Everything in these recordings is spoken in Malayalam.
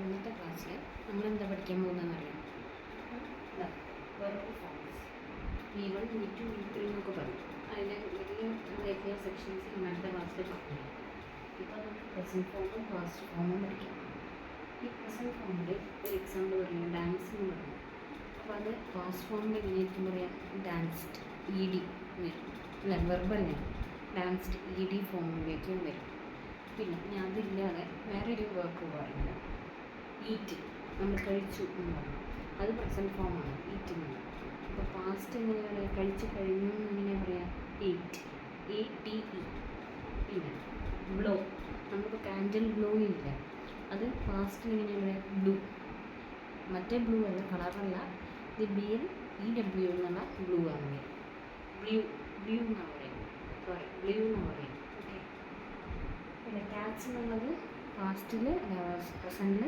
ഇന്നത്തെ ക്ലാസ്സിൽ നമ്മളെന്താ പഠിക്കാൻ പോകുന്നതെന്ന് അറിയാം. Verb forms V1, V2, V3 എന്നൊക്കെ പറയും. അതിൻ്റെ വലിയ സെക്ഷൻസ് ഇന്നത്തെ ക്ലാസ്സിൽ പറഞ്ഞു. ഇപ്പോൾ നമുക്ക് പ്രസൻറ്റ് ഫോമും പാസ്റ്റ് ഫോമും പഠിക്കാം. ഈ പ്രസൻറ്റ് ഫോമിൽ ഒരു എക്സാമ്പിൾ പറയാം, ഡാൻസ് എന്ന് പറഞ്ഞു. അപ്പോൾ അത് പാസ്റ്റ് ഫോമിൽ എങ്ങനെയായിരിക്കും പറയാം, ഡാൻസ്ഡ് ED വരും അല്ല, വെർബല്ലേ, ഡാൻസ്ഡ് ED ഫോമിലേക്കും വരും. പിന്നെ ഞാൻ അതില്ലാതെ വേറൊരു വർക്ക് പറയില്ല, ഈറ്റ്, നമ്മൾ കഴിച്ചു എന്ന് പറഞ്ഞു, അത് പ്രസൻറ്റ് ഫോമാണ്, ഈറ്റ് എന്ന്. അപ്പോൾ പാസ്റ്റ് എങ്ങനെ പറയാം, കഴിച്ച് കഴിഞ്ഞു എങ്ങനെ പറയാം, ഈറ്റ്, ATE. പിന്നെ ബ്ലോ, നമുക്കിപ്പോൾ കാൻഡിൽ ബ്ലോ ഇല്ല, അത് പാസ്റ്റിൽ എങ്ങനെ പറയാം, ബ്ലൂ. മറ്റേ ബ്ലൂ അല്ല, കളറല്ല, ഇത് BLEW എന്നുള്ള ബ്ലൂ ആണ്. ബ്ലൂ എന്നാണ് പറയാം, സോറി ബ്ലൂ എന്നാണ് പറയാം. ഓക്കെ. പിന്നെ ക്യാച്ച് എന്നുള്ളത് പാസ്റ്റിൽ പ്രസൻറ്റിൽ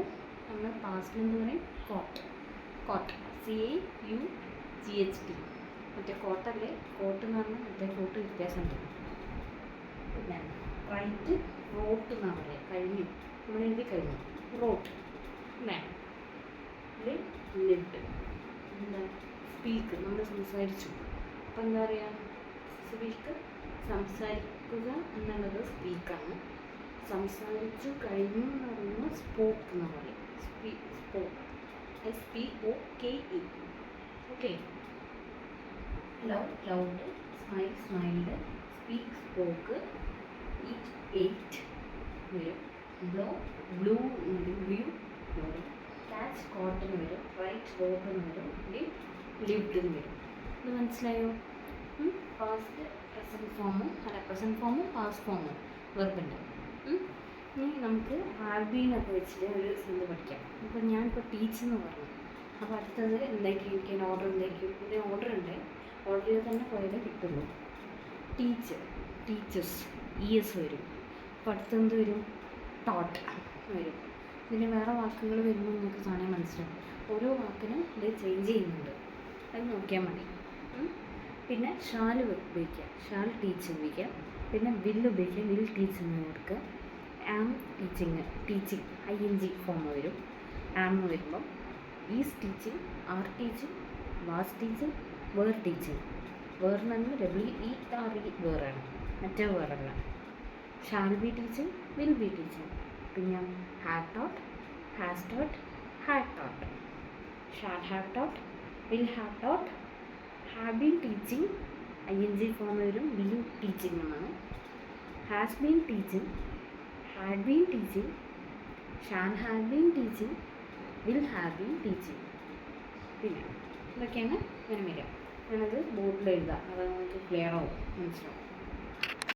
നമ്മൾ പാസ്റ്റിൽ എന്ന് പറയും കോട്ട്. CAUGHT. മറ്റേ കോട്ടല്ലേ, കോട്ട് എന്ന് പറഞ്ഞാൽ മറ്റേ കോട്ട് വ്യത്യാസമുണ്ട്. പിന്നെ റൈറ്റ്, റോട്ട് എന്നാണ് പറയുക, കഴിഞ്ഞു, നമ്മൾ എഴുതി കഴിഞ്ഞു, റോട്ട്. പിന്നെ ലിവ്ഡ്, എന്താ സ്പീക്ക്, നമ്മൾ സംസാരിച്ചു. അപ്പോൾ എന്താ പറയുക, സ്പീക്ക്, സംസാരിക്കുക എന്നുള്ളത് സ്പീക്കാണ്. സംസാരിച്ചു കഴിഞ്ഞു എന്ന് പറയുമ്പോൾ സ്പോക്ക് എന്ന് പറയും, spoke, SPOKE. Okay. Love, loud, smile, smiled, speak, spoke, eat, eight വരും. ബ്ലോ, ബ്ലൂ വരും, ബ്ലൂ വരും. ക്യാച്ച്, കോട്ടൺ വരും. റൈറ്റ്, റോട്ട് വരും. ലിവ്ഡ് വരും. ഇത് മനസ്സിലായോ? പാസ്റ്റ് പ്രസൻറ്റ് ഫോമും പ്രസൻറ്റ് ഫോമും പാസ്റ്റ് ഫോമും വെർബിൻ്റെ. ഇനി നമുക്ക് ഹാബീനൊക്കെ വെച്ചിട്ട് ഒരു ഇത് പഠിക്കാം. ഇപ്പോൾ ഞാനിപ്പോൾ ടീച്ചെന്ന് പറഞ്ഞു, അപ്പോൾ അടുത്തത് എന്തായിരിക്കും, എനിക്ക് ഓർഡർ എന്തായിരിക്കും, ഇതിൻ്റെ ഓർഡർ ഉണ്ട്, ഓർഡറിൽ തന്നെ പോയാലേ കിട്ടുള്ളൂ. ടീച്ചേഴ്സ് ES വരും. അപ്പോൾ അടുത്തെന്ത് വരും, ടോട്ട് വരും. ഇതിന് വേറെ വാക്കുകൾ വരുമ്പോൾ നിങ്ങൾക്ക് കാണാൻ മനസ്സിലാവും. ഓരോ വാക്കിനും ഇത് ചേഞ്ച് ചെയ്യുന്നുണ്ട്, അത് നോക്കിയാൽ മതി. പിന്നെ ഷാൽ ഉപയോഗിക്കുക, ഷാൽ ടീച്ച് ഉപയോഗിക്കുക. പിന്നെ വിൽ ഉപയോഗിക്കുക, വിൽ ടീച്ച് എന്ന് കൊടുക്കുക. ആം ടീച്ചിങ്, ING ഫോം വരും. ആം വരുമ്പം is teaching, are teaching, was teaching, were teaching. വേർന്ന് പറഞ്ഞാൽ WERE വേറാണ്, മറ്റേ വേറല്ല. Shall be teaching, will be teaching. പിന്നെ have taught, has taught, had taught. Shall have taught, will have taught, have been teaching, ING form വരും, ബീൻ ടീച്ചിങ് എന്നാണ്. Has been teaching, had been teaching, shall have been teaching, will have been teaching. പിന്നെ ഇതൊക്കെയാണ് ഇങ്ങനെ വരിക. ഞാനത് ബോർഡിൽ എഴുതാം, അത് നമുക്ക് ക്ലിയർ ആവും, മനസ്സിലാവും.